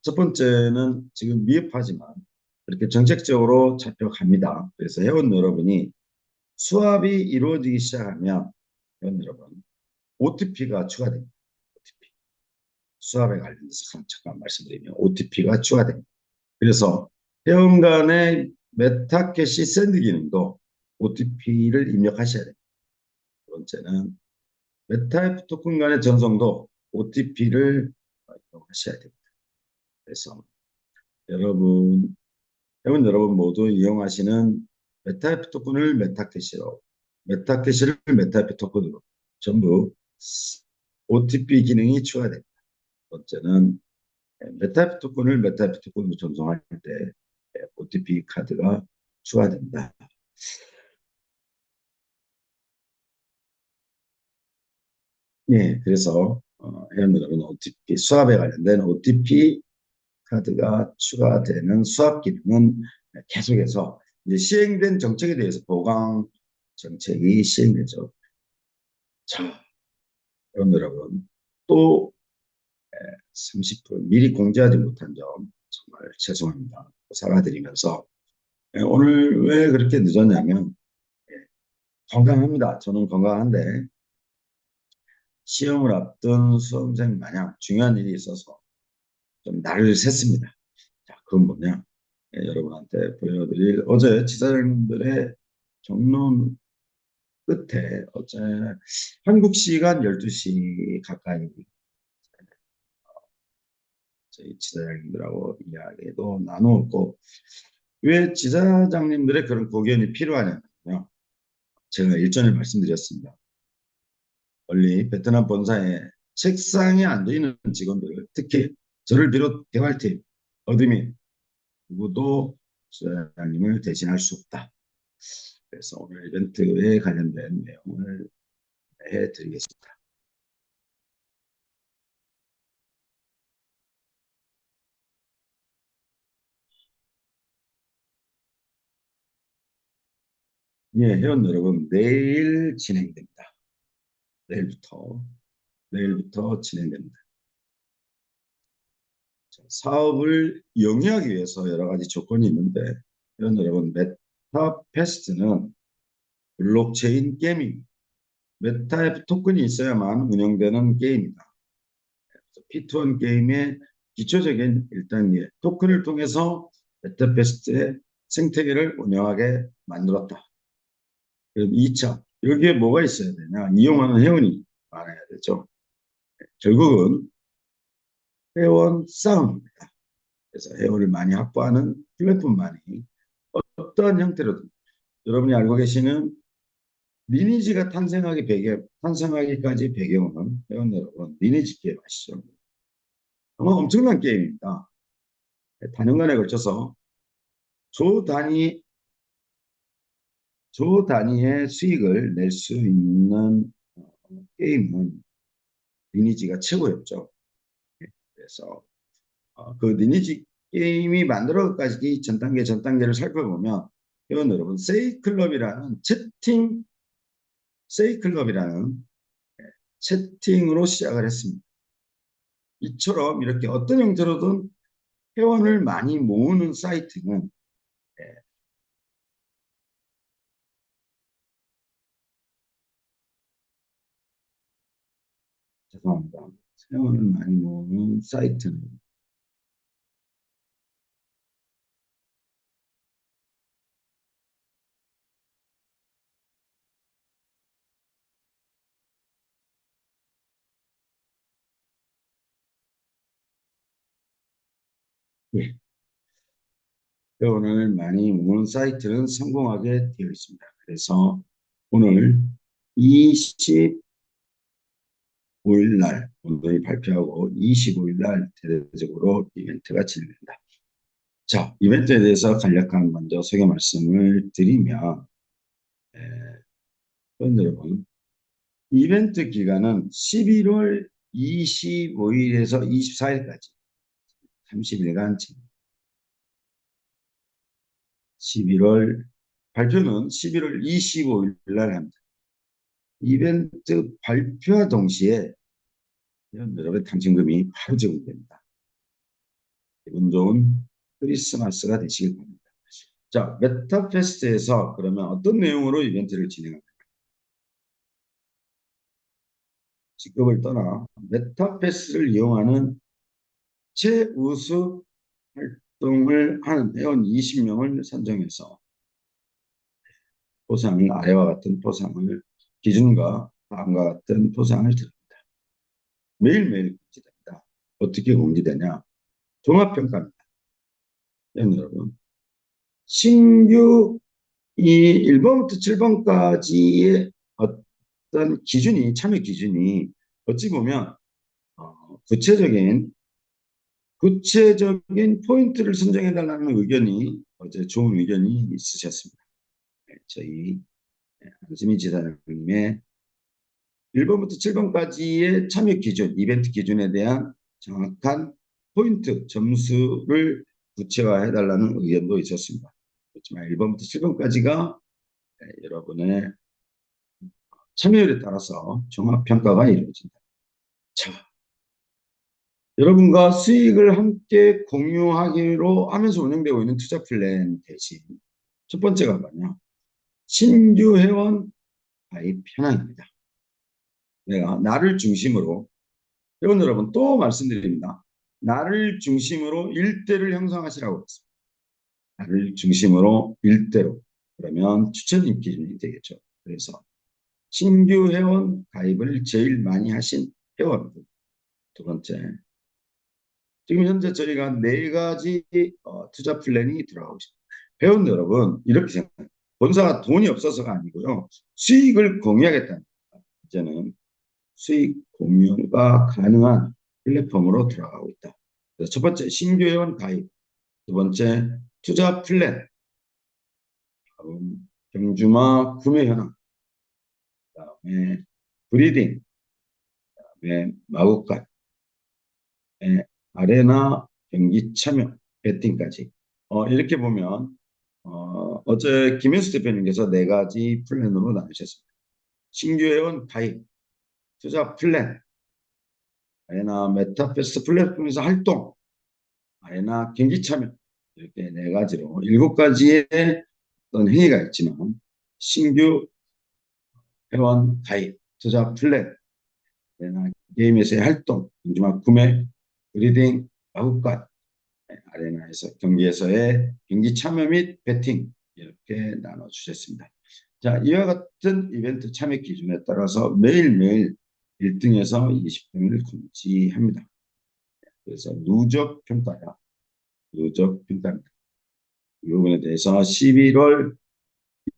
첫 번째는 지금 미흡하지만 이렇게 정책적으로 잡혀갑니다. 그래서 회원 여러분이 수합이 이루어지기 시작하면 회원 여러분 OTP가 추가됩니다. OTP. 수합에 관련해서 잠깐 말씀드리면 OTP가 추가됩니다. 그래서 회원 간의 메타캐시 샌드 기능도 OTP를 입력하셔야 됩니다. 두 번째는 메타 토큰 간의 전송도 OTP를 이용하셔야 됩니다. 그래서 여러분, 회원 여러분 모두 이용하시는 메타F 토큰을 메타캐시로, 메타캐시를 메타F 토큰으로 전부 OTP 기능이 추가됩니다. 번째는 메타F 토큰을 메타F 토큰으로 전송할 때 OTP 카드가 추가됩니다. 예, 그래서 회원 여러분 OTP 수합에 관련된 OTP 카드가 추가되는 수합 기능은 계속해서 이제 시행된 정책에 대해서 보강 정책이 시행되죠. 자, 그럼 여러분 또 30분 미리 공지하지 못한 점 정말 죄송합니다. 사과드리면서 오늘 왜 그렇게 늦었냐면 건강합니다. 저는 건강한데 시험을 앞둔 수험생 마냥 중요한 일이 있어서 좀 날을 샜습니다. 자, 그건 뭐냐? 여러분한테 보여드릴 어제 지사장님들의 경론 끝에 어제 한국 시간 12시 가까이 저희 지사장님들하고 이야기도 나누었고 왜 지사장님들의 그런 고견이 필요하냐면요. 제가 일전에 말씀드렸습니다. 원리 베트남 본사에 책상에 앉아 있는 직원들, 특히 저를 비롯 개발팀, 어드민 누구도 지사장님을 대신할 수 없다. 그래서 오늘 이벤트에 관련된 내용을 해드리겠습니다. 예, 회원 여러분, 내일부터, 내일부터 진행됩니다. 사업을 영위하기 위해서 여러 가지 조건이 있는데, 회원 여러분, 메타패스트는 블록체인 게임입니다. 메타의 토큰이 있어야만 운영되는 게임이다. P2원 게임의 기초적인 1단계, 토큰을 통해서 메타패스트의 생태계를 운영하게 만들었다. 그럼 2차, 여기에 뭐가 있어야 되냐? 이용하는 회원이 많아야 되죠. 결국은 회원 싸움입니다. 그래서 회원을 많이 확보하는 플랫폼만이 어떠한 형태로든 여러분이 알고 계시는 리니지가 탄생하기까지 배경은 회원 여러분 리니지 게임 아시죠? 정말 엄청난 게임입니다. 단연간에 걸쳐서 조 단위 조 단위의 수익을 낼 수 있는 게임은 리니지가 최고였죠. 그래서 그 리니지 게임이 만들어까지 전 단계를 살펴보면 회원 여러분 세이클럽이라는 채팅으로 시작을 했습니다. 이처럼 이렇게 어떤 형태로든 회원을 많이 모으는 사이트는 예, 죄송합니다. 회원을 많이 모으는 사이트는 예, 회원을 많이 모으는 사이트는 성공하게 되어 있습니다. 그래서 오늘 25일 날 오늘 발표하고 25일 날 대대적으로 이벤트가 진행된다. 자, 이벤트에 대해서 간략한 먼저 소개 말씀을 드리면 에, 여러분 이벤트 기간은 11월 25일에서 24일까지 30일간 11월 발표는 11월 25일 날 합니다. 이벤트 발표와 동시에 여러분 당첨금이 바로 제공됩니다. 기분 좋은 크리스마스가 되시길 바랍니다. 자, 메타페스트에서 그러면 어떤 내용으로 이벤트를 진행합니까? 직급을 떠나 메타패스를 이용하는 최우수 활동을 하는 회원 20명을 선정해서 포상을 아래와 같은 포상을 기준과 다음과 같은 포상을 드립니다. 매일매일 공지됩니다. 어떻게 공지되냐? 종합평가입니다. 여러분, 신규 이 1번부터 7번까지의 어떤 기준이 참여 기준이 어찌 보면 구체적인 포인트를 선정해달라는 의견이 어제 좋은 의견이 있으셨습니다. 네, 저희 안지민 지사님의 1번부터 7번까지의 참여 기준, 이벤트 기준에 대한 정확한 포인트, 점수를 구체화해달라는 의견도 있었습니다. 그렇지만 1번부터 7번까지가 여러분의 참여율에 따라서 종합평가가 이루어진다. 자, 여러분과 수익을 함께 공유하기로 하면서 운영되고 있는 투자 플랜 대신 첫 번째가 뭐냐? 신규 회원 가입 현황입니다. 내가 나를 중심으로 회원 여러분 또 말씀드립니다. 나를 중심으로 일대를 형성하시라고 했습니다. 나를 중심으로 일대로 그러면 추천입 기준이 되겠죠. 그래서 신규 회원 가입을 제일 많이 하신 회원들 두 번째 지금 현재 저희가 네 가지 투자 플랜이 들어가고 있습니다. 회원 여러분 이렇게 생각해요. 본사가 돈이 없어서가 아니고요. 수익을 공유하겠다는 이제는 수익 공유가 가능한 플랫폼으로 들어가고 있다. 그래서 첫 번째 신규 회원 가입, 두 번째 투자 플랜, 다음 경주마 구매 현황, 그다음에 브리딩, 그다음에 마구간, 아레나 경기 참여, 배팅까지. 이렇게 보면 어제 김현수 대표님께서 네 가지 플랜으로 나누셨습니다. 신규 회원 가입, 투자 플랜, 아레나 메타패스 플랫폼에서 활동, 아레나 경기 참여 이렇게 네 가지로 일곱 가지의 어떤 행위가 있지만 신규 회원 가입, 투자 플랜, 아레나 게임에서의 활동, 경주마 구매, 브리딩, 마구간, 아레나에서 경기에서의 경기 참여 및 배팅 이렇게 나눠주셨습니다. 자, 이와 같은 이벤트 참여 기준에 따라서 매일매일 1등에서 20등을 공지합니다. 그래서 누적 평가야. 누적 평가입니다. 이 부분에 대해서 11월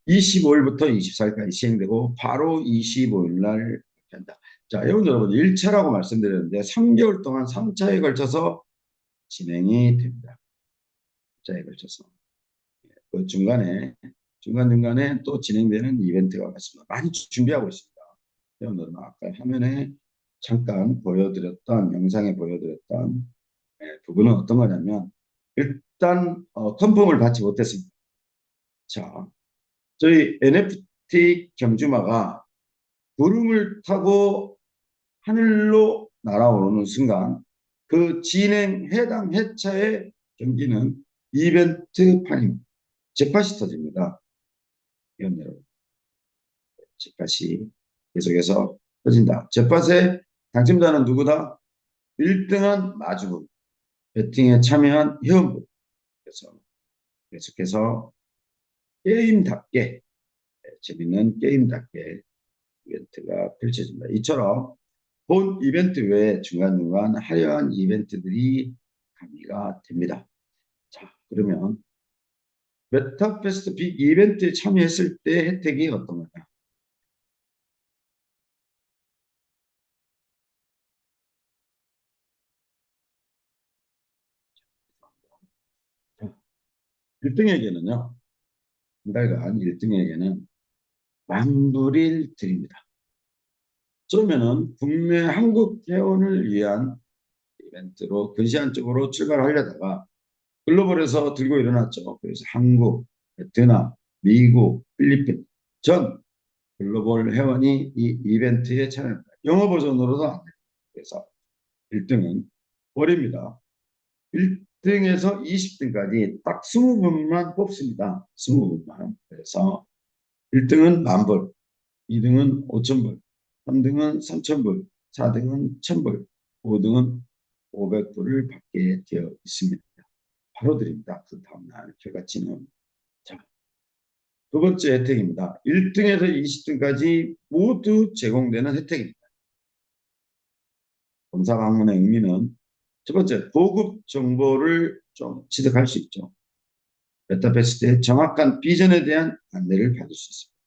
25일부터 24일까지 시행되고 바로 25일 날 한다. 자, 여러분 1차라고 말씀드렸는데 3개월 동안 3차에 걸쳐서 진행이 됩니다. 3차에 걸쳐서. 그 중간중간에 또 진행되는 이벤트가 있습니다. 많이 준비하고 있습니다. 여러분 아까 화면에 잠깐 보여드렸던 영상에 보여드렸던 부분은 어떤 거냐면 일단 컨펌을 받지 못했습니다. 자, 저희 NFT 경주마가 구름을 타고 하늘로 날아오르는 순간 그 진행 해당 회차의 경기는 이벤트판입니다. 잭팟이 터집니다. 이런 여러분. 잭팟이 계속해서 터진다. 잭팟의 당첨자는 누구다? 1등한 마주분, 배팅에 참여한 회원분. 그래서 계속해서 게임답게 재밌는 게임답게 이벤트가 펼쳐집니다. 이처럼 본 이벤트 외에 중간중간 화려한 이벤트들이 가미가 됩니다. 자, 그러면 메타페스트 빅 이벤트에 참여했을 때 혜택이 어떤 거냐? 1등에게는요, 한 달간 1등에게는 만불일 드립니다. 그러면은 국내 한국 회원을 위한 이벤트로 근시안적으로 출발하려다가 글로벌에서 들고 일어났죠. 그래서 한국, 베트남, 미국, 필리핀 전 글로벌 회원이 이 이벤트에 참여합니다. 영어 버전으로도 안 돼요. 그래서 1등은 월입니다. 1등에서 20등까지 딱 20분만 뽑습니다. 20분만. 그래서 1등은 10,000불, 2등은 5,000불, 3등은 3,000불, 4등은 1,000불, 5등은 500불을 받게 되어 있습니다. 바로 드립니다. 그 다음날 결과치는. 자, 두 번째 혜택입니다. 1등에서 20등까지 모두 제공되는 혜택입니다. 검사 방문의 의미는 첫 번째, 보급 정보를 좀 취득할 수 있죠. 메타패스트의 정확한 비전에 대한 안내를 받을 수 있습니다.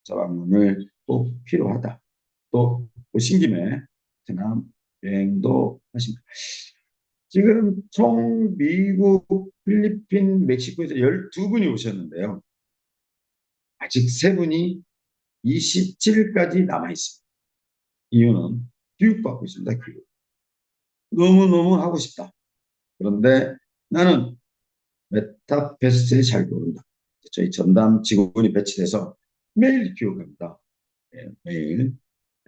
검사 방문을 꼭 필요하다. 또 오신 김에 베트남 여행도 하십니다. 지금 총 미국, 필리핀, 멕시코에서 12분이 오셨는데요. 아직 3분이 27일까지 남아 있습니다. 이유는 교육받고 있습니다. 교육. 너무너무 하고 싶다. 그런데 나는 메타버스에 잘 모른다. 저희 전담 직원이 배치돼서 매일 교육합니다. 예, 매일.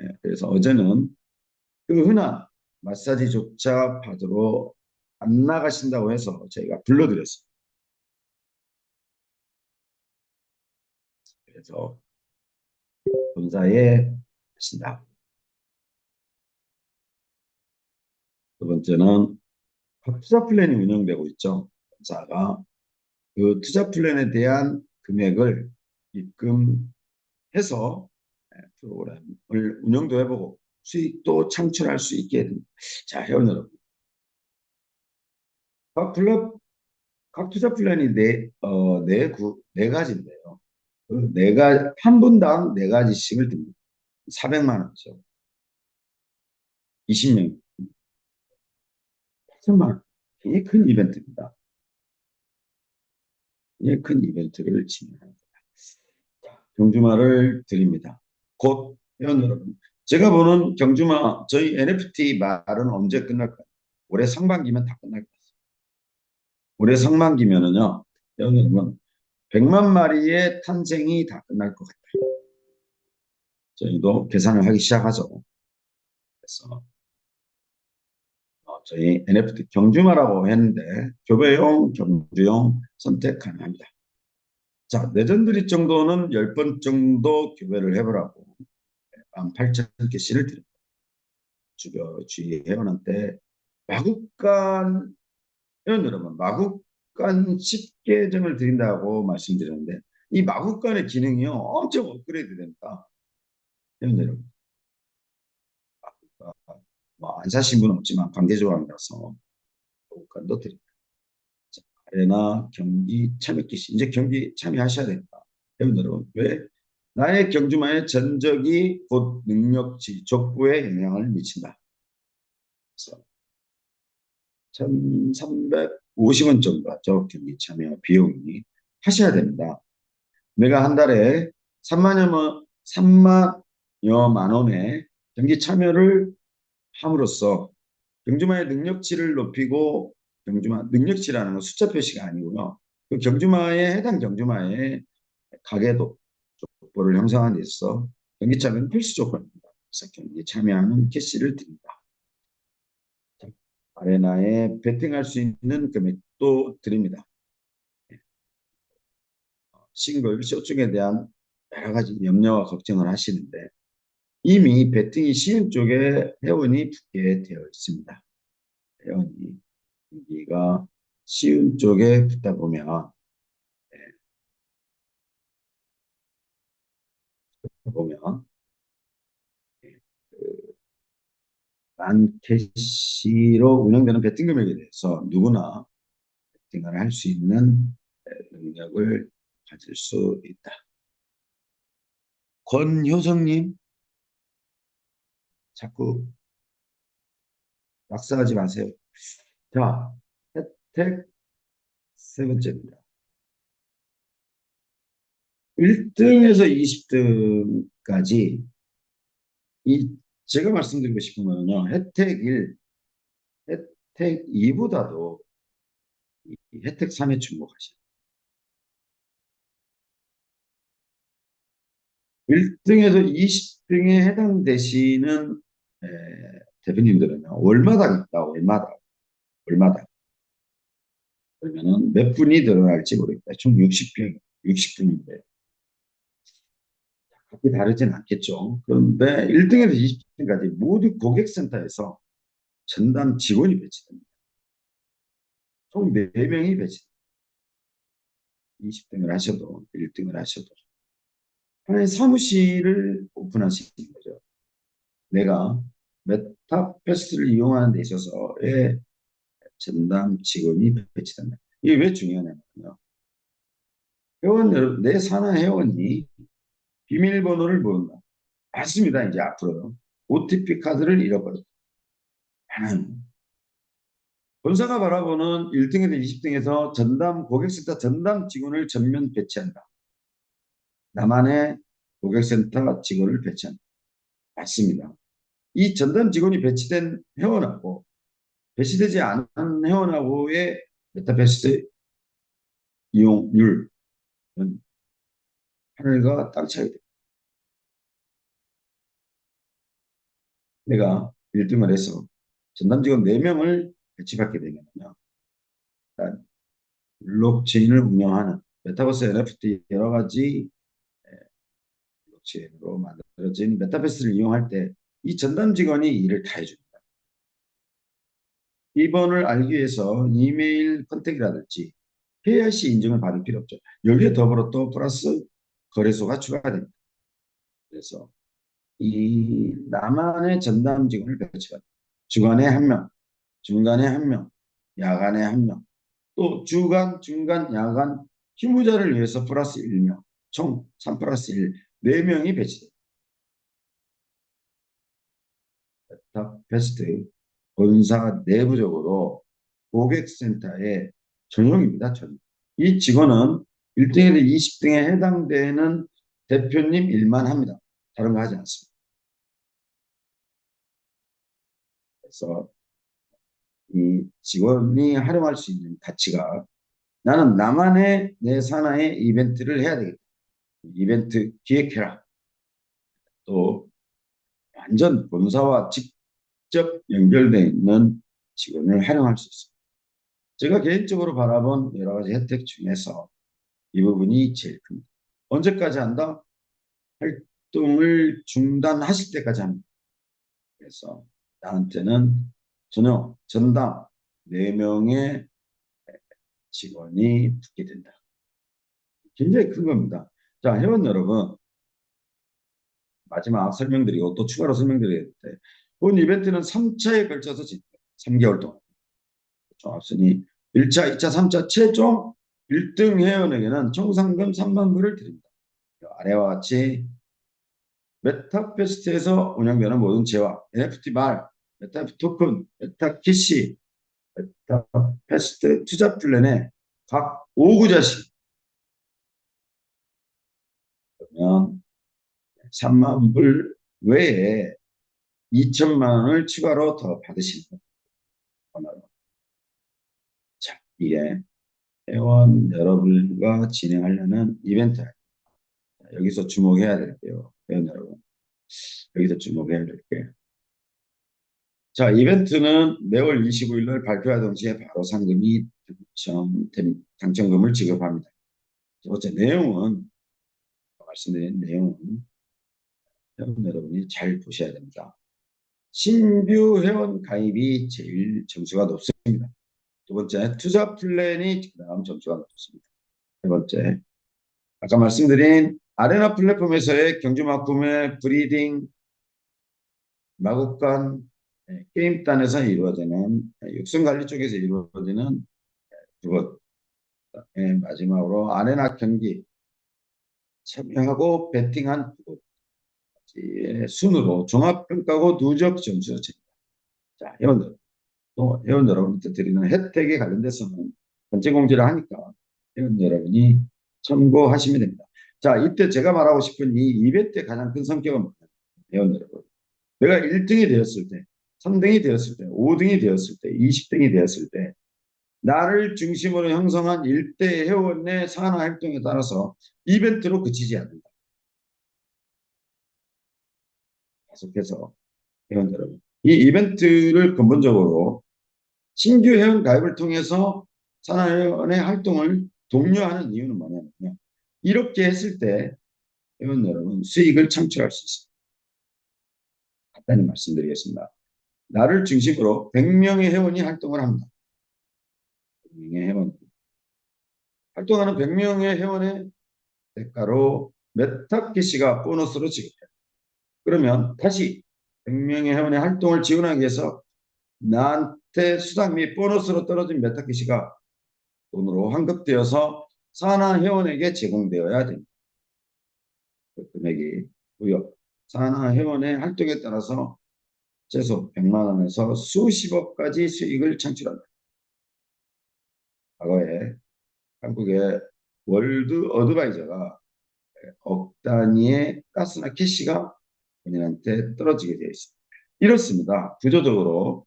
예, 그래서 어제는 그 흔한 마사지조차 받으러 안 나가신다고 해서 저희가 불러드렸습니다. 그래서 본사에 하신다. 두 번째는 투자 플랜이 운영되고 있죠. 본사가 그 투자 플랜에 대한 금액을 입금해서 프로그램을 운영도 해보고 수익도 창출할 수 있게 됩니다. 자, 회원 여러분. 각 투자 플랜이 네 가지인데요. 한 분당 네 가지씩을 듭니다. 400만 원이죠. 20명, 8천만 원. 굉장히 큰 이벤트입니다. 굉장히 큰 이벤트를 진행합니다. 경주마를 드립니다. 곧 회원 여러분. 제가 보는 경주마 저희 NFT 말은 언제 끝날까요? 올해 상반기면 다 끝날 것 같습니다. 올해 상반기면은요. 회원 여러분 100만 마리의 탄생이 다 끝날 것 같아요. 저희도 계산을 하기 시작하죠. 그래서 저희 NFT 경주마라고 했는데 교배용, 경주용 선택 가능합니다. 자, 레전드리 정도는 10번 정도 교배를 해보라고 18,000개씩을 드립니다. 주위 회원한테 마구간 회원 여러분 마구간 10계정을 드린다고 말씀드렸는데 이 마구간의 기능이요 엄청 업그레이드 됩니다. 회원 여러분 뭐안 사신 분은 없지만 관계조항이라서 마구간도 드립니다. 자, 아레나 경기 참여기시 이제 경기 참여하셔야 됩니다. 회원 여러분 왜? 나의 경주마의 전적이 곧 능력치 족부에 영향을 미친다. 그래서 1,350원 정도 죠 경기 참여 비용이 하셔야 됩니다. 내가 한 달에 3만여만 원의 경기 참여를 함으로써 경주마의 능력치를 높이고 경주마 능력치라는 건 숫자 표시가 아니고요. 그 경주마에 해당 경주마의 가계도 족보를 형성하는 데 있어서 경기 참여는 필수 조건입니다. 그래서 경기 참여하는 캐시를 드립니다. 아레나에 베팅할 수 있는 금액도 드립니다. 싱글, 쇼츠에 대한 여러 가지 염려와 걱정을 하시는데 이미 베팅이 쉬운 쪽에 회원이 붙게 되어 있습니다. 회원이 여기가 쉬운 쪽에 붙다 보면 보면 만 캐시로 운영되는 베팅 금액에 대해서 누구나 베팅을 할 수 있는 능력을 가질 수 있다. 권효성님 자꾸 낙서하지 마세요. 자, 혜택 세 번째입니다. 1등에서 20등까지 이 제가 말씀드리고 싶은 거는요. 혜택 1, 혜택 2보다도 혜택 3에 주목하시죠. 1등에서 20등에 해당되시는 대표님들은요. 월마다 있다. 월마다. 그러면은 몇 분이 늘어날지 모르겠다. 총 60분, 60분인데 각기 다르진 않겠죠. 그런데 1등에서 20등까지 모두 고객센터에서 전담 직원이 배치됩니다. 총 4명이 배치됩니다. 20등을 하셔도 1등을 하셔도 하나의 사무실을 오픈하시는 거죠. 내가 메타패스를 이용하는 데 있어서의 전담 직원이 배치된다. 이게 왜 중요하냐면요. 회원 여러분, 내 산하 회원이 비밀번호를 모른다. 맞습니다. 이제 앞으로요. OTP 카드를 잃어버렸다. 본사가 바라보는 1등에서 20등에서 전담 고객센터 전담 직원을 전면 배치한다. 나만의 고객센터 직원을 배치한다. 맞습니다. 이 전담 직원이 배치된 회원하고 배치되지 않은 회원하고의 메타버스 이용률은 하늘과 땅 차이다. 내가 1등을 해서 전담 직원 4명을 배치받게 되면요. 블록체인을 운영하는 메타버스 NFT 여러 가지 블록체인으로 만들어진 메타버스를 이용할 때 이 전담 직원이 일을 다 해줍니다. 비번을 알기 위해서 이메일 컨택이라든지 KYC 인증을 받을 필요 없죠. 여기에 더불어 또 플러스 거래소가 추가됩니다. 그래서 이 나만의 전담 직원을 배치합니다. 주간에 한 명, 중간에 한 명, 야간에 한 명, 또 주간, 중간, 야간 휴무자를 위해서 플러스 1명, 총 3 플러스 1, 4명이 배치됩니다. 베스트 본사 내부적으로 고객센터의 전용입니다. 전용. 이 직원은 1등에서 20등에 해당되는 대표님 일만 합니다. 다른 거 하지 않습니다. 그래서 이 직원이 활용할 수 있는 가치가 나는 나만의 내 산하의 이벤트를 해야 되겠다. 이벤트 기획해라. 또 완전 본사와 직접 연결되어 있는 직원을 활용할 수 있습니다. 제가 개인적으로 바라본 여러 가지 혜택 중에서 이 부분이 제일 큽니다. 언제까지 한다? 활동을 중단하실 때까지 합니다. 그래서 나한테는 전혀 전담 4명의 직원이 붙게 된다. 굉장히 큰 겁니다. 자, 회원 여러분, 마지막 설명드리고 또 추가로 설명드리겠는데 본 이벤트는 3차에 걸쳐서 진행돼요. 3개월 동안. 좀 앞서니 1차, 2차, 3차 최종 1등 회원에게는 총 상금 3만 불을 드립니다. 아래와 같이 메타페스트에서 운영되는 모든 재화, NFT 말, 메타 토큰, 메타 캐시, 메타페스트 투자 플랜에 각 5구자씩 그러면 3만 불 외에 2천만 원을 추가로 더 받으십니다. 자, 이게 회원 여러분과 진행하려는 이벤트. 여기서 주목해야 될게요. 회원 여러분. 여기서 주목해야 될게요. 자, 이벤트는 매월 25일 날 발표와 동시에 바로 상금이 당첨금을 지급합니다. 어째 내용은 말씀드린 내용은 회원 여러분이 잘 보셔야 됩니다. 신규 회원 가입이 제일 점수가 높습니다. 두 번째, 투자 플랜이 그다음 점수가 높습니다. 세 번째, 아까 말씀드린 아레나 플랫폼에서의 경주막품의 브리딩, 마구간, 게임단에서 이루어지는 육성관리 쪽에서 이루어지는 그것, 마지막으로 아레나 경기 참여하고 배팅한 그것 순으로 종합평가고 누적 점수를 줍니다. 자, 회원 여러분한테 드리는 혜택에 관련돼서는 번째 공지를 하니까 회원 여러분이 참고하시면 됩니다. 자, 이때 제가 말하고 싶은 이 이벤트의 가장 큰 성격은 뭐냐면 회원 여러분. 내가 1등이 되었을 때, 3등이 되었을 때, 5등이 되었을 때, 20등이 되었을 때 나를 중심으로 형성한 일대 회원의 산하 활동에 따라서 이벤트로 그치지 않는다. 계속해서 회원 여러분. 이 이벤트를 근본적으로 신규 회원 가입을 통해서 산하회원의 활동을 독려하는 이유는 뭐냐면요. 이렇게 했을 때 회원 여러분 수익을 창출할 수 있습니다. 간단히 말씀드리겠습니다. 나를 중심으로 100명의 회원이 활동을 합니다. 100명의 회원. 활동하는 100명의 회원의 대가로 메타캐시가 보너스로 지급해요. 그러면 다시 100명의 회원의 활동을 지원하기 위해서 나한테 수당 및 보너스로 떨어진 메타캐시가 돈으로 환급되어서 산하 회원에게 제공되어야 됩니다. 그 금액이 무려 산하 회원의 활동에 따라서 최소 100만 원에서 수십억까지 수익을 창출한다. 과거에 한국의 월드 어드바이저가 억 단위의 가스나 캐시가 본인한테 떨어지게 되어 있습니다. 이렇습니다. 구조적으로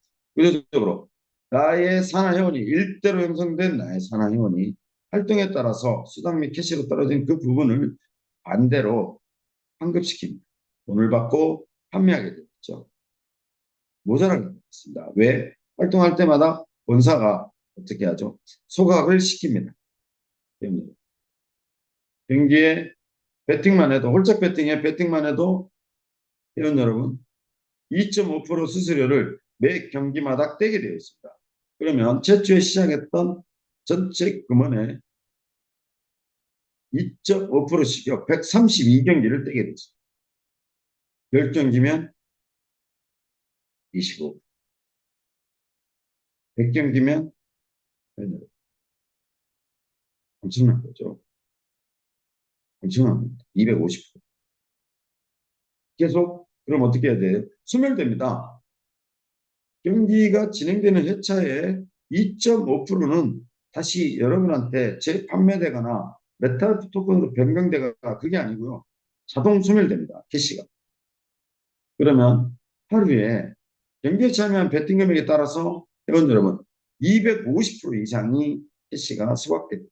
나의 산하회원이 일대로 형성된 나의 산하회원이 활동에 따라서 수당 및 캐시로 떨어진 그 부분을 반대로 환급시킵니다. 돈을 받고 판매하게 되죠. 모자라게 되었습니다. 왜? 활동할 때마다 본사가 어떻게 하죠? 소각을 시킵니다. 경기에 배팅만 해도 홀짝 배팅에 배팅만 해도 회원 여러분 2.5% 수수료를 매 경기마다 떼게 되어 있습니다. 그러면 최초에 시작했던 전체 금원의 2.5%씩요. 132경기를 떼게 되어 있습니다. 10경기면 25, 100경기면 엄청난 거죠. 엄청난 겁니다. 250%. 계속 그럼 어떻게 해야 돼요? 소멸됩니다. 경기가 진행되는 회차에 2.5%는 다시 여러분한테 재판매되거나 메타 토큰으로 변경되거나 그게 아니고요. 자동 소멸됩니다. 캐시가. 그러면 하루에 경기에 참여한 베팅 금액에 따라서 회원 여러분 250% 이상이 캐시가 수박됩니다.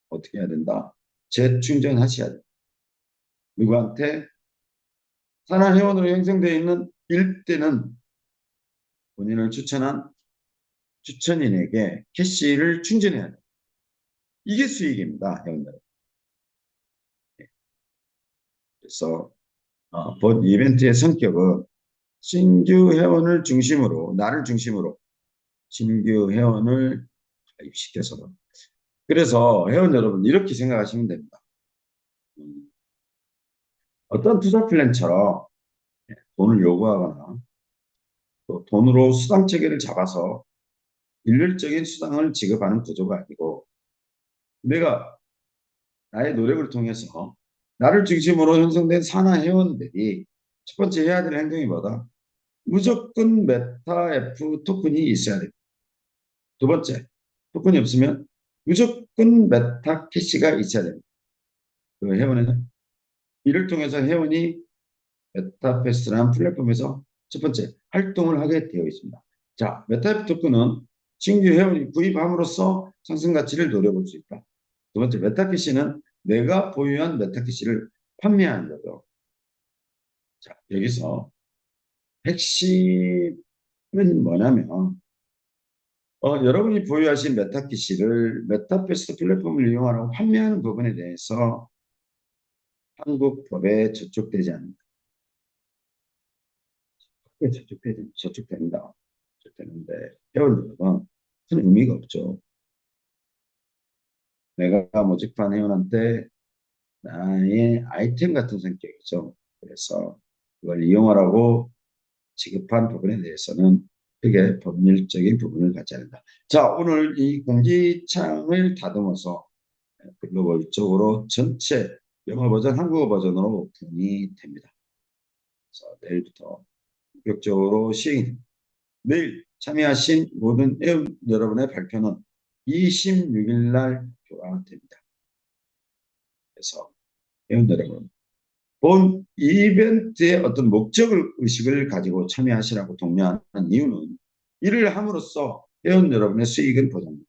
어떻게 해야 된다? 재충전하셔야 돼요. 누구한테? 산하 회원으로 형성되어 있는 일대는 본인을 추천한 추천인에게 캐시를 충전해야 돼요. 이게 수익입니다, 회원들. 그래서 본 이벤트의 성격은 신규 회원을 중심으로, 나를 중심으로 신규 회원을 가입시켜서 그래서 회원 여러분 이렇게 생각하시면 됩니다. 어떤 투자 플랜처럼 돈을 요구하거나 또 돈으로 수당 체계를 잡아서 일률적인 수당을 지급하는 구조가 아니고 내가 나의 노력을 통해서 나를 중심으로 형성된 산하 회원들이 첫 번째 해야 될 행동이 뭐다? 무조건 메타 F 토큰이 있어야 됩니다. 두 번째, 토큰이 없으면 무조건 메타 캐시가 있어야 됩니다. 그 회원은 이를 통해서 회원이 메타패스라는 플랫폼에서 첫 번째 활동을 하게 되어 있습니다. 자, 메타F 토큰은 신규 회원이 구입함으로써 상승 가치를 노려볼 수 있다. 두 번째, 메타캐시는 내가 보유한 메타캐시를 판매하는 거죠. 자, 여기서 핵심은 뭐냐면 여러분이 보유하신 메타캐시를 메타패스 플랫폼을 이용하라고 판매하는 부분에 대해서 한국 법에 저촉되지 않는다. 저촉된다. 저촉되는데 회원들은 큰 의미가 없죠. 내가 모집한 회원한테 나의 아이템 같은 성격이죠. 그래서 그걸 이용하라고 지급한 부분에 대해서는 크게 법률적인 부분을 갖지 않는다. 자, 오늘 이 공지창을 다듬어서 글로벌적으로 전체 영어 버전, 한국어 버전으로 오픈이 됩니다. 그래서 내일부터 본격적으로 시행이 됩니다. 내일 참여하신 모든 회원 여러분의 발표는 26일 날 발표가 됩니다. 그래서 회원 여러분, 본 이벤트의 어떤 목적을 의식을 가지고 참여하시라고 독려하는 이유는 이를 함으로써 회원 여러분의 수익은 보장됩니다.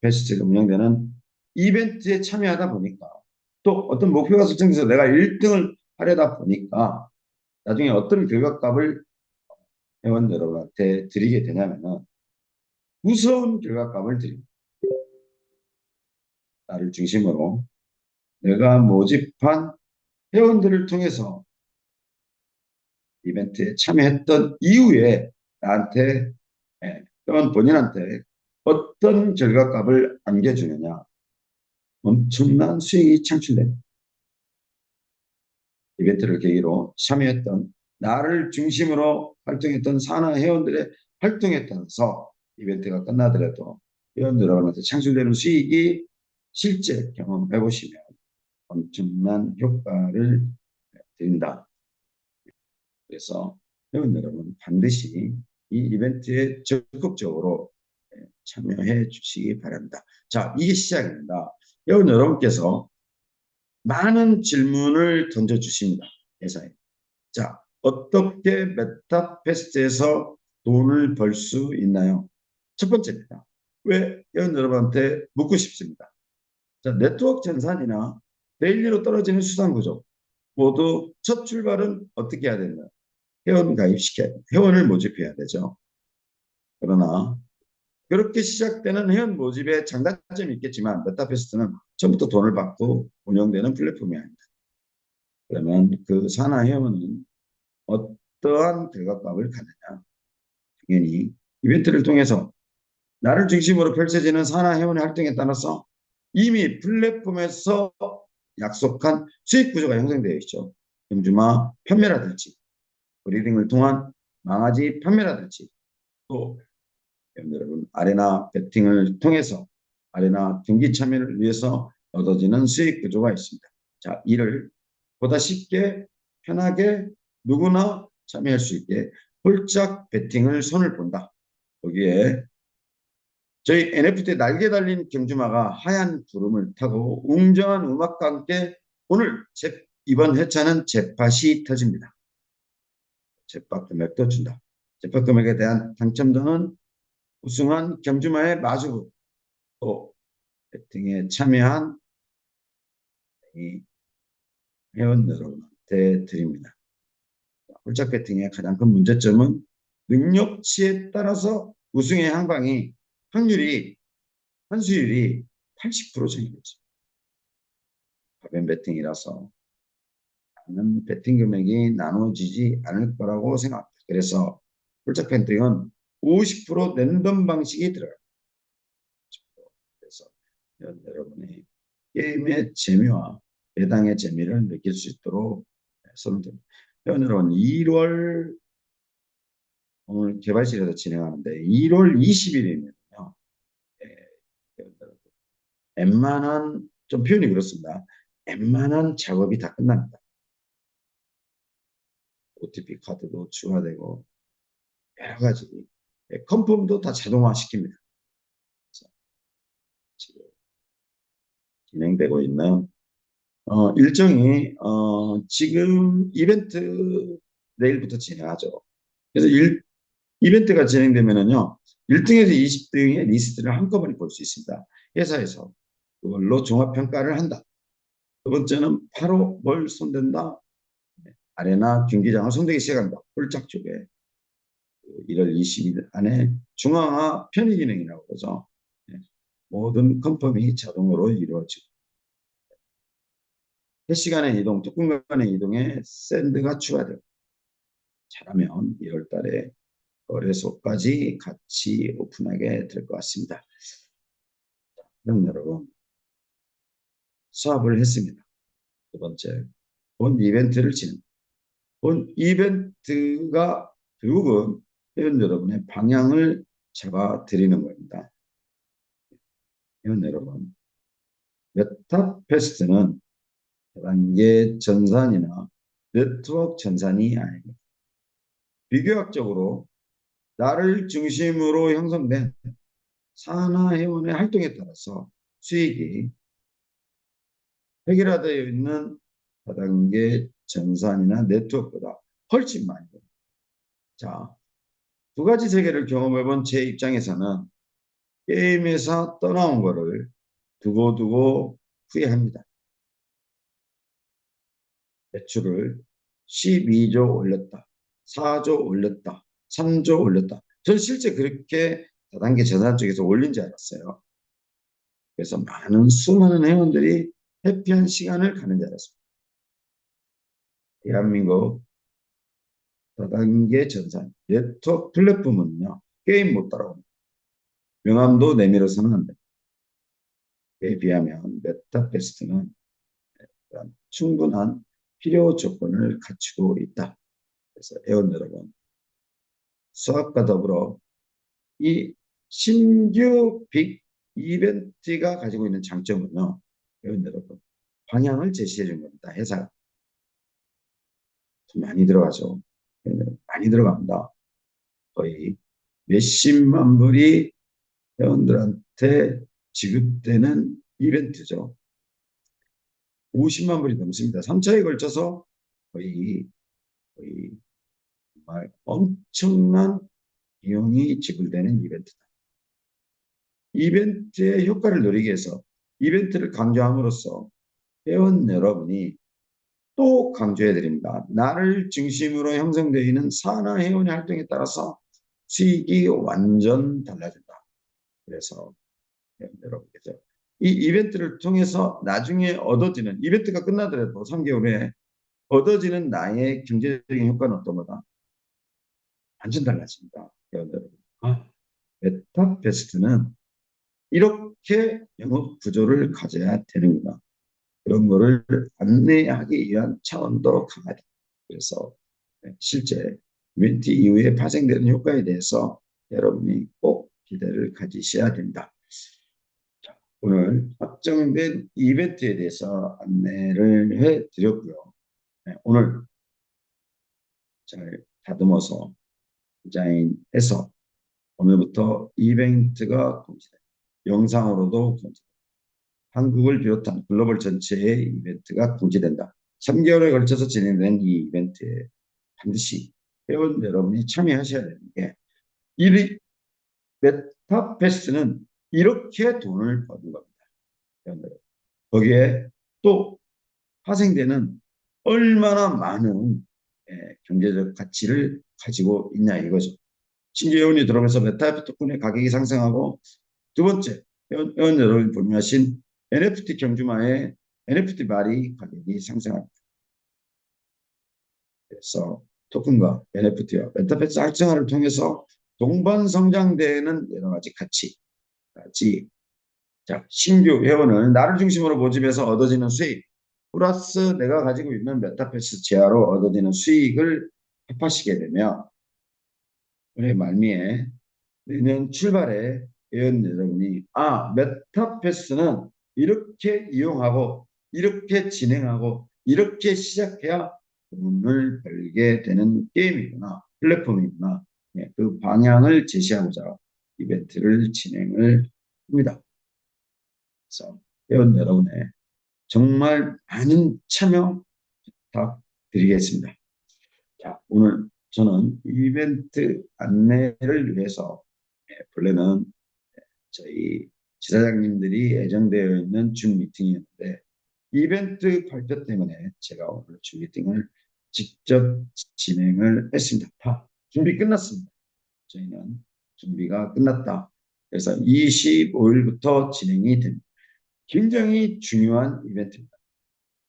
베스트가 운영되는 이벤트에 참여하다 보니까 또 어떤 목표가 설정돼서 내가 1등을 하려다 보니까 나중에 어떤 결과값을 회원 여러분한테 드리게 되냐면은 무서운 결과값을 드립니다. 나를 중심으로 내가 모집한 회원들을 통해서 이벤트에 참여했던 이후에 나한테 또는 본인한테 어떤 결과값을 안겨주느냐, 엄청난 수익이 창출됩니다. 이벤트를 계기로 참여했던 나를 중심으로 활동했던 산하 회원들의 활동에 따라서 이벤트가 끝나더라도 회원들한테 창출되는 수익이 실제 경험해 보시면 엄청난 효과를 드린다. 그래서 회원 여러분 반드시 이 이벤트에 적극적으로 참여해 주시기 바랍니다. 자, 이게 시작입니다. 회원 여러분께서 많은 질문을 던져주십니다. 회사에. 자, 어떻게 메타페스트에서 돈을 벌 수 있나요? 첫 번째입니다. 왜 회원 여러분한테 묻고 싶습니다. 자, 네트워크 전산이나 데일리로 떨어지는 수단 구조 모두 첫 출발은 어떻게 해야 되나요? 회원 가입시켜야 돼요. 회원을 모집해야 되죠. 그러나 그렇게 시작되는 회원 모집에 장단점이 있겠지만 메타페스트는 처음부터 돈을 받고 운영되는 플랫폼이 아닙니다. 그러면 그 산하 회원은 어떠한 결과값을 갖느냐? 당연히 이벤트를 통해서 나를 중심으로 펼쳐지는 산하 회원의 활동에 따라서 이미 플랫폼에서 약속한 수익 구조가 형성되어 있죠. 경주마 판매라든지 브리딩을 통한 망아지 판매라든지 또 여러분 아레나 배팅을 통해서 아레나 경기 참여를 위해서 얻어지는 수익 구조가 있습니다. 자, 이를 보다 쉽게 편하게 누구나 참여할 수 있게 홀짝 배팅을 손을 본다. 거기에 저희 NFT 날개 달린 경주마가 하얀 구름을 타고 웅장한 음악과 함께 오늘 이번 회차는 잭팟이 터집니다. 잭팟 금액도 준다. 잭팟 금액에 대한 당첨자는 우승한 경주마의 마주부 또 배팅에 참여한 이 회원 여러분한테 드립니다. 홀짝 배팅의 가장 큰 문제점은 능력치에 따라서 우승의 향방이 확률이 환수율이 80% 정도죠. 가변 배팅이라서 많은 배팅 금액이 나눠지지 않을 거라고 생각합니다. 그래서 홀짝 배팅은 50% 랜덤 방식이 들어요. 그래서 여러분이 게임의 재미와 배당의 재미를 느낄 수 있도록 손을 듭니다. 여러분 1월 오늘 개발실에서 진행하는데 1월 20일이면요. 웬만한 좀 표현이 그렇습니다. 웬만한 작업이 다 끝납니다. OTP 카드도 추가되고 여러 가지 컨펌도 다 자동화 시킵니다. 지금 진행되고 있는 일정이 지금 이벤트 내일부터 진행하죠. 그래서 이벤트가 진행되면은요, 1등에서 20등의 리스트를 한꺼번에 볼 수 있습니다. 회사에서 그걸로 종합평가를 한다. 두 번째는 바로 뭘 손댄다? 아레나 경기장을 손대기 시작한다. 홀짝 쪽에 1월 20일 안에 중앙화 편의 기능이라고 그러죠. 모든 컨펌이 자동으로 이루어지고 실시간의 이동, 특kun 간의 이동에 샌드가 추가되고 잘하면 2월 달에 거래소까지 같이 오픈하게 될 것 같습니다. 그럼 여러분 수업을 했습니다. 두 번째, 본 이벤트를 진행. 본 이벤트가 결국은 회원 여러분의 방향을 잡아드리는 겁니다. 회원 여러분, 메타페스트는 단계 전산이나 네트워크 전산이 아닙니다. 비교학적으로 나를 중심으로 형성된 산하 회원의 활동에 따라서 수익이 획일화되어 있는 다단계 전산이나 네트워크보다 훨씬 많이 됩니다. 자, 두 가지 세계를 경험해본 제 입장에서는 게임에서 떠나온 거를 두고두고 후회합니다. 매출을 12조 올렸다. 4조 올렸다. 3조 올렸다. 저는 실제 그렇게 다단계 전산 쪽에서 올린 줄 알았어요. 그래서 수많은 회원들이 해피한 시간을 가는 줄 알았습니다. 대한민국 다단계 전산 네트워크 플랫폼은요, 게임 못 따라옵니다. 명함도 내밀어서는 안 됩니다. 그에 비하면 메타베스트는 충분한 필요 조건을 갖추고 있다. 그래서 회원 여러분, 수학과 더불어 이 신규 빅 이벤트가 가지고 있는 장점은요, 회원 여러분, 방향을 제시해 준 겁니다. 회사가 좀 많이 들어가죠. 많이 들어갑니다. 거의 몇십만 불이 회원들한테 지급되는 이벤트죠. 50만 불이 넘습니다. 3차에 걸쳐서 거의 정말 엄청난 비용이 지불되는 이벤트다. 이벤트의 효과를 누리기 위해서 이벤트를 강조함으로써 회원 여러분이 또 강조해 드립니다. 나를 중심으로 형성되어 있는 산하 회원의 활동에 따라서 수익이 완전 달라진다. 그래서 여러분께서 이 이벤트를 통해서 나중에 얻어지는, 이벤트가 끝나더라도 3개월 후에 얻어지는 나의 경제적인 효과는 어떤 거다? 완전 달라집니다. 여러분. 메타베스트는 이렇게 영업 구조를 가져야 되는구나. 그런 거를 안내하기 위한 차원도 강하다. 그래서 실제 이벤트 이후에 발생되는 효과에 대해서 여러분이 꼭 기대를 가지셔야 된다. 자, 오늘 확정된 이벤트에 대해서 안내를 해드렸고요. 네, 오늘 잘 다듬어서 디자인해서 오늘부터 이벤트가 공지됩니다. 영상으로도 공지됩니다. 한국을 비롯한 글로벌 전체의 이벤트가 공지된다. 3개월에 걸쳐서 진행된 이 이벤트에 반드시 회원 여러분이 참여하셔야 되는 게, 이 메타패스는 이렇게 돈을 버는 겁니다. 거기에 또 파생되는 얼마나 많은 경제적 가치를 가지고 있냐 이거죠. 신규 회원이 들어오면서 메타토큰의 가격이 상승하고, 두 번째, 회원 여러분이 보유하신 NFT 경주마의 NFT 말이 가격이 상승합니다. 그래서 토큰과 NFT와 메타버스 활성화를 통해서 동반 성장되는 여러 가지 가치, 자, 신규 회원을 나를 중심으로 모집해서 얻어지는 수익 플러스 내가 가지고 있는 메타버스 제어로 얻어지는 수익을 합하시게 되면 올해 말미에 내년 출발에 회원 여러분이 메타버스는 이렇게 이용하고 이렇게 진행하고 이렇게 시작해야 돈을 벌게 되는 게임이구나, 플랫폼이구나. 네, 그 방향을 제시하고자 이벤트를 진행을 합니다. 그래서 회원 여러분의 정말 많은 참여 부탁드리겠습니다. 자, 오늘 저는 이벤트 안내를 위해서 본래는 저희 지사장님들이 예정되어 있는 줌 미팅이었는데, 이벤트 발표 때문에 제가 오늘 줌 미팅을 직접 진행을 했습니다. 다 준비 끝났습니다. 저희는 준비가 끝났다. 그래서 25일부터 진행이 됩니다. 굉장히 중요한 이벤트입니다.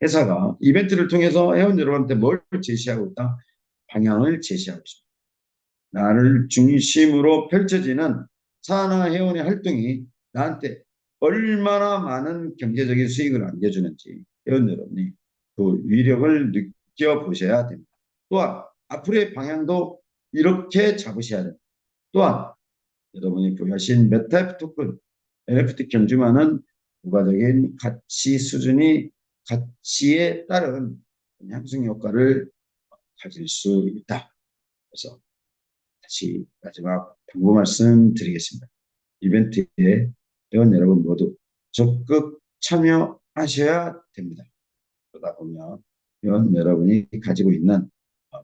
회사가 이벤트를 통해서 회원 여러분한테 뭘 제시하고 있다? 방향을 제시하고 있습니다. 나를 중심으로 펼쳐지는 산하 회원의 활동이 나한테 얼마나 많은 경제적인 수익을 안겨주는지 회원 여러분이 그 위력을 느껴보셔야 됩니다. 또한 앞으로의 방향도 이렇게 잡으셔야 됩니다. 또한 여러분이 보유하신 메타 토큰, NFT 경주만은 부가적인 가치 수준이 가치에 따른 향상 효과를 가질 수 있다. 그래서 다시 마지막 당부 말씀 드리겠습니다. 이벤트에 회원 여러분 모두 적극 참여하셔야 됩니다. 그러다 보면 회원 여러분이 가지고 있는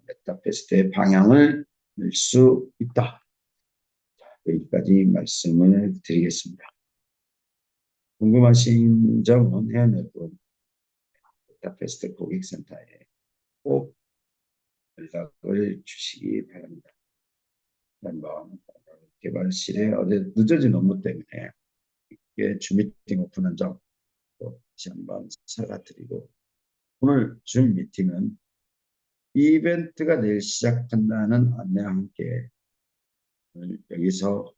메타베스트의 방향을 낼 수 있다. 여기까지 말씀을 드리겠습니다. 궁금하신 점은 회원 여러분 메타베스트 고객센터에 꼭 연락을 주시기 바랍니다. 한번 개발실에 어제 늦어진 업무 때문에 이게 줌미팅 오픈한 점 또 다시 한번 사과드리고, 오늘 줌 미팅은 이벤트가 내일 시작한다는 안내와 함께 오늘 여기서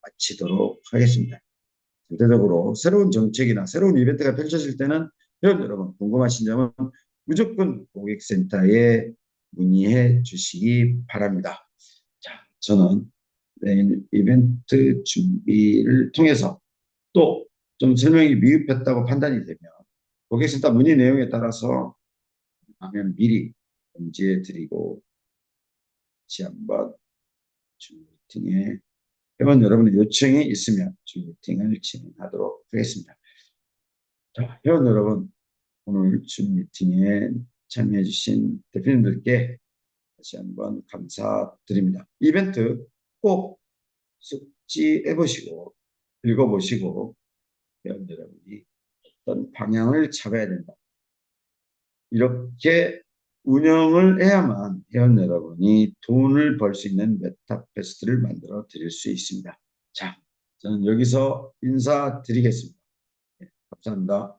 마치도록 하겠습니다. 전체적으로 새로운 정책이나 새로운 이벤트가 펼쳐질 때는 회원 여러분 궁금하신 점은 무조건 고객센터에 문의해 주시기 바랍니다. 자, 저는 내일 이벤트 준비를 통해서 또 좀 설명이 미흡했다고 판단이 되면 고객센터 문의 내용에 따라서 하면 미리 공지해 드리고, 다시 한번 줌 미팅에 회원 여러분의 요청이 있으면 줌 미팅을 진행하도록 하겠습니다. 자, 회원 여러분, 오늘 줌 미팅에 참여해 주신 대표님들께 다시 한번 감사드립니다. 이벤트 꼭 숙지해 보시고 읽어보시고 회원 여러분이 어떤 방향을 잡아야 된다, 이렇게 운영을 해야만 회원 여러분이 돈을 벌 수 있는 메타패스트를 만들어 드릴 수 있습니다. 자, 저는 여기서 인사드리겠습니다. 감사합니다.